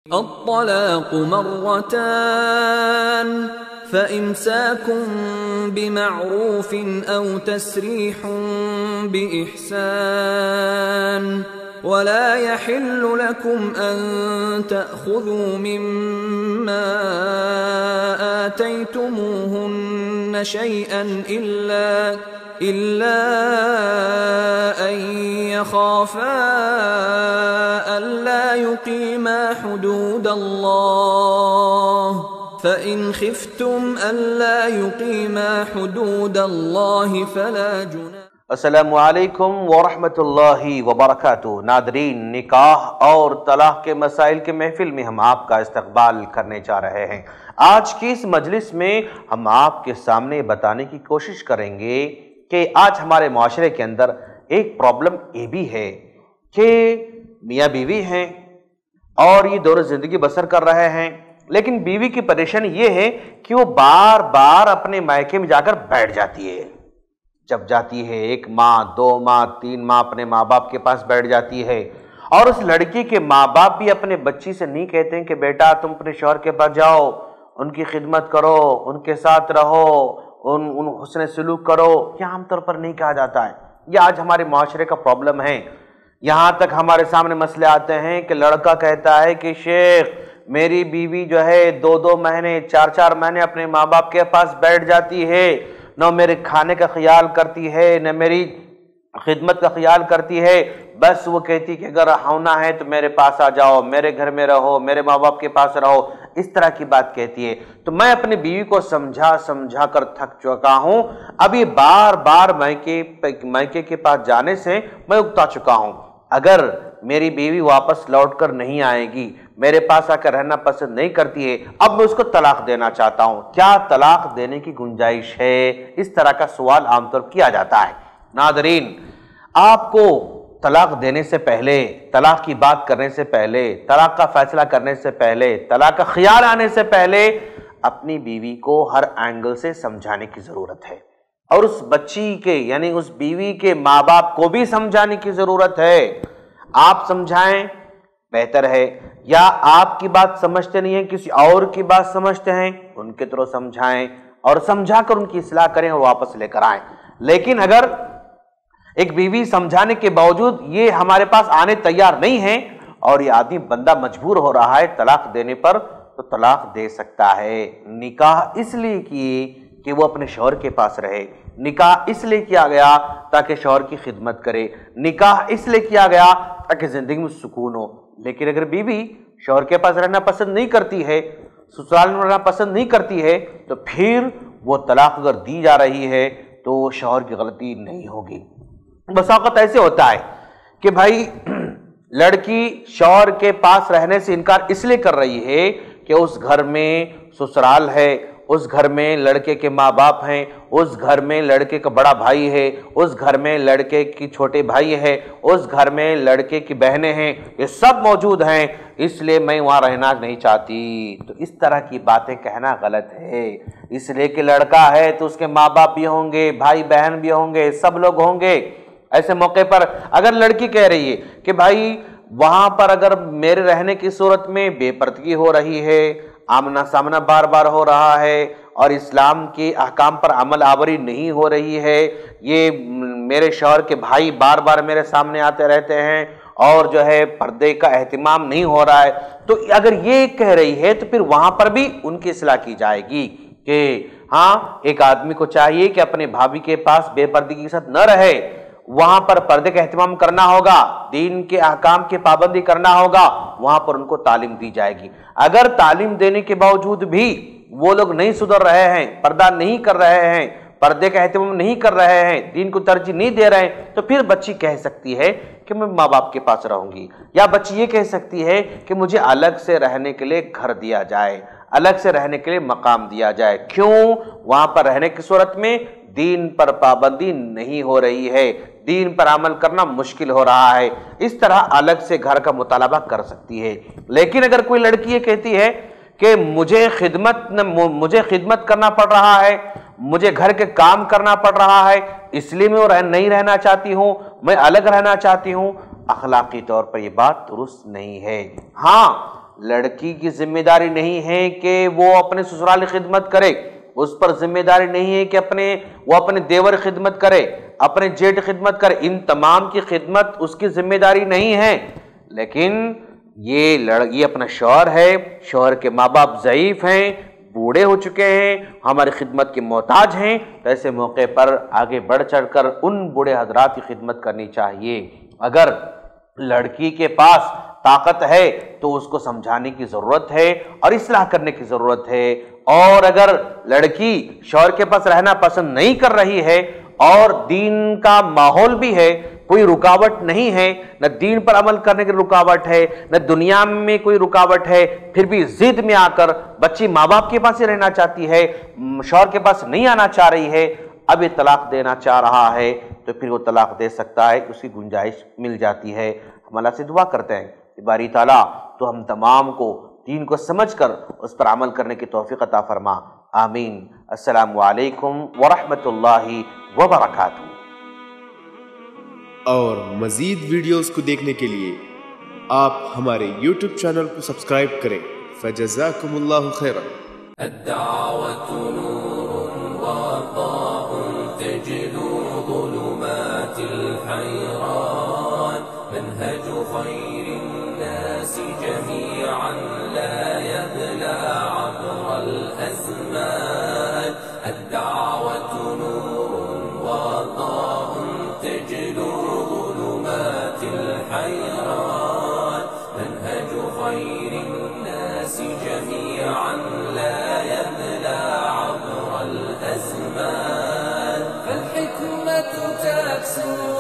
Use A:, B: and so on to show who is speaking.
A: الطلاق مرتان فإمساك بمعروف أو تسريح بإحسان ولا يحل لكم أن تأخذوا مما آتيتموهن شيئا إلا أن يخافا ألا يقيما حدود الله فإن خفتم ألا يقيما حدود الله فلا جناح۔
B: السلام علیکم ورحمۃ اللہ وبرکاتہ۔ ناظرین، نکاح اور طلاق کے مسائل کے محفل میں ہم آپ کا استقبال کرنے جا رہے ہیں۔ آج کی اس مجلس میں ہم آپ کے سامنے بتانے کی کوشش کریں گے کہ آج ہمارے معاشرے کے اندر ایک پرابلم یہ بھی ہے کہ میاں بیوی ہیں اور یہ دور زندگی بسر کر رہے ہیں، لیکن بیوی کی پریشانی یہ ہے کہ وہ بار بار اپنے مائکے میں جا کر بیٹھ جاتی ہے۔ جب جاتی ہے 1 ماہ 2 ماہ 3 ماہ اپنے ماں باپ کے پاس بیٹھ جاتی ہے، اور اس لڑکی کے ماں باپ بھی اپنے بچی سے نہیں کہتے ہیں کہ بیٹا تم اپنے شوہر کے پاس جاؤ، ان کی خدمت کرو، ان کے ساتھ رہو، ان حسن سلوک کرو۔ یہ عام طور پر نہیں کہا جاتا ہے۔ یہ آج ہمارے معاشرے کا پرابلم ہے۔ یہاں تک ہمارے سامنے مسئلے آتے ہیں کہ لڑکا کہتا ہے کہ شیخ میری بیوی جو ہے 2 مہینے 4 مہینے اپنے ماں باپ کے پاس بیٹھ جاتی ہے، نہ میرے کھانے کا خیال کرتی ہے، نہ میری خدمت کا خیال کرتی ہے، بس وہ کہتی کہ اگر ہونا ہے تو میرے پاس آ جاؤ، میرے گھر میں رہو، میرے ماں باپ کے پاس رہو، اس طرح کی بات کہتی ہے۔ تو میں اپنی بیوی کو سمجھا کر تھک چکا ہوں، ابھی بار بار مائکے کے پاس جانے سے میں اکتا چکا ہوں۔ اگر میری بیوی واپس لوٹ کر نہیں آئے گی، میرے پاس آ کر رہنا پسند نہیں کرتی ہے، اب میں اس کو طلاق دینا چاہتا ہوں، کیا طلاق دینے کی گنجائش ہے؟ اس طرح کا سوال عام طور کیا جاتا ہے۔ ناظرین، آپ کو طلاق دینے سے پہلے، طلاق کی بات کرنے سے پہلے، طلاق کا فیصلہ کرنے سے پہلے، طلاق کا خیال آنے سے پہلے اپنی بیوی کو ہر اینگل سے سمجھانے کی ضرورت ہے، اور اس بچی کے یعنی اس بیوی کے ماں باپ کو بھی سمجھانے کی ضرورت ہے۔ آپ سمجھائیں بہتر ہے، یا آپ کی بات سمجھتے نہیں ہیں، کسی اور کی بات سمجھتے ہیں، ان کے طرح سمجھائیں اور سمجھا کر ان کی اصلاح کریں اور واپس لے کر آئیں۔ لیکن اگر ایک بیوی سمجھانے کے باوجود یہ ہمارے پاس آنے تیار نہیں ہے اور یہ آدمی بندہ مجبور ہو رہا ہے طلاق دینے پر، تو طلاق دے سکتا ہے۔ نکاح اس لیے کیے کہ وہ اپنے شوہر کے پاس رہے، نکاح اس لیے کیا گیا تاکہ شوہر کی خدمت کرے، نکاح اس لیے کیا گیا تاکہ زندگی میں سکون ہو۔ لیکن اگر بیوی شوہر کے پاس رہنا پسند نہیں کرتی ہے، سسرال میں رہنا پسند نہیں کرتی ہے، تو پھر وہ طلاق اگر دی جا رہی ہے تو وہ شوہر کی غلطی نہیں ہوگی۔ بس اوقات ایسے ہوتا ہے کہ بھائی لڑکی شوہر کے پاس رہنے سے انکار اس لیے کر رہی ہے کہ اس گھر میں سسرال ہے، اس گھر میں لڑکے کے ماں باپ ہیں، اس گھر میں لڑکے کا بڑا بھائی ہے، اس گھر میں لڑکے کی چھوٹے بھائی ہے، اس گھر میں لڑکے کی بہنیں ہیں، یہ سب موجود ہیں، اس لیے میں وہاں رہنا نہیں چاہتی۔ تو اس طرح کی باتیں کہنا غلط ہے۔ اس لیے کہ لڑکا ہے تو اس کے ماں باپ بھی ہوں گے، بھائی بہن بھی ہوں گے، سب لوگ ہوں گے۔ ایسے موقع پر اگر لڑکی کہہ رہی ہے کہ بھائی وہاں پر اگر میرے رہنے کی صورت میں بے پردگی ہو رہی ہے، آمنا سامنا بار بار ہو رہا ہے، اور اسلام کے احکام پر عمل آوری نہیں ہو رہی ہے، یہ میرے شوہر کے بھائی بار بار میرے سامنے آتے رہتے ہیں اور جو ہے پردے کا اہتمام نہیں ہو رہا ہے، تو اگر یہ کہہ رہی ہے تو پھر وہاں پر بھی ان کی اصلاح کی جائے گی کہ ہاں ایک آدمی کو چاہیے کہ اپنے بھابھی کے پاس بے پردگی کے ساتھ نہ رہے، وہاں پر پردے کا اہتمام کرنا ہوگا، دین کے احکام کی پابندی کرنا ہوگا، وہاں پر ان کو تعلیم دی جائے گی۔ اگر تعلیم دینے کے باوجود بھی وہ لوگ نہیں سدھر رہے ہیں، پردہ نہیں کر رہے ہیں، پردے کا اہتمام نہیں کر رہے ہیں، دین کو ترجیح نہیں دے رہے ہیں، تو پھر بچی کہہ سکتی ہے کہ میں ماں باپ کے پاس رہوں گی، یا بچی یہ کہہ سکتی ہے کہ مجھے الگ سے رہنے کے لیے گھر دیا جائے، الگ سے رہنے کے لیے مقام دیا جائے۔ کیوں؟ وہاں پر رہنے کی صورت میں دین پر پابندی نہیں ہو رہی ہے، دین پر عمل کرنا مشکل ہو رہا ہے، اس طرح الگ سے گھر کا مطالبہ کر سکتی ہے۔ لیکن اگر کوئی لڑکی یہ کہتی ہے کہ مجھے خدمت کرنا پڑ رہا ہے، مجھے گھر کے کام کرنا پڑ رہا ہے، اس لیے میں نہیں رہنا چاہتی ہوں، میں الگ رہنا چاہتی ہوں، اخلاقی طور پر یہ بات درست نہیں ہے۔ ہاں لڑکی کی ذمہ داری نہیں ہے کہ وہ اپنے سسرالی خدمت کرے، اس پر ذمہ داری نہیں ہے کہ وہ اپنے دیور خدمت کرے، اپنے جیٹ خدمت کرے، ان تمام کی خدمت اس کی ذمہ داری نہیں ہے۔ لیکن یہ اپنا شوہر ہے، شوہر کے ماں باپ ضعیف ہیں، بوڑھے ہو چکے ہیں، ہماری خدمت کے محتاج ہیں، تو ایسے موقع پر آگے بڑھ چڑھ کر ان بوڑھے حضرات کی خدمت کرنی چاہیے۔ اگر لڑکی کے پاس طاقت ہے تو اس کو سمجھانے کی ضرورت ہے اور اصلاح کرنے کی ضرورت ہے، اور اگر لڑکی شوہر کے پاس رہنا پسند نہیں کر رہی ہے اور دین کا ماحول بھی ہے، کوئی رکاوٹ نہیں ہے، نہ دین پر عمل کرنے کی رکاوٹ ہے، نہ دنیا میں کوئی رکاوٹ ہے، پھر بھی ضد میں آ کر بچی ماں باپ کے پاس ہی رہنا چاہتی ہے، شوہر کے پاس نہیں آنا چاہ رہی ہے، اب یہ طلاق دینا چاہ رہا ہے، تو پھر وہ طلاق دے سکتا ہے، اس کی گنجائش مل جاتی ہے۔ ہم اللہ سے دعا کرتے ہیں کہ باری تعالیٰ تو ہم تمام کو دین کو سمجھ کر اس پر عمل کرنے کی توفیق عطا فرما، آمین۔ السلام علیکم ورحمۃ اللہ وبرکاتہ۔
C: اور مزید ویڈیوز کو دیکھنے کے لیے آپ ہمارے YouTube چینل کو سبسکرائب کریں۔ فجزاکم اللہ خیرا۔
D: الدعوة نور وضاء تجلو ظلمات الحيران، منهج خير الناس جميعا لا يبلى عبر الأزمان. الدعوة نور وضاء تجلو ظلمات الحيران، منهج خير الناس جميعا لا يبلى عبر الأزمان. فالحكمة تكسو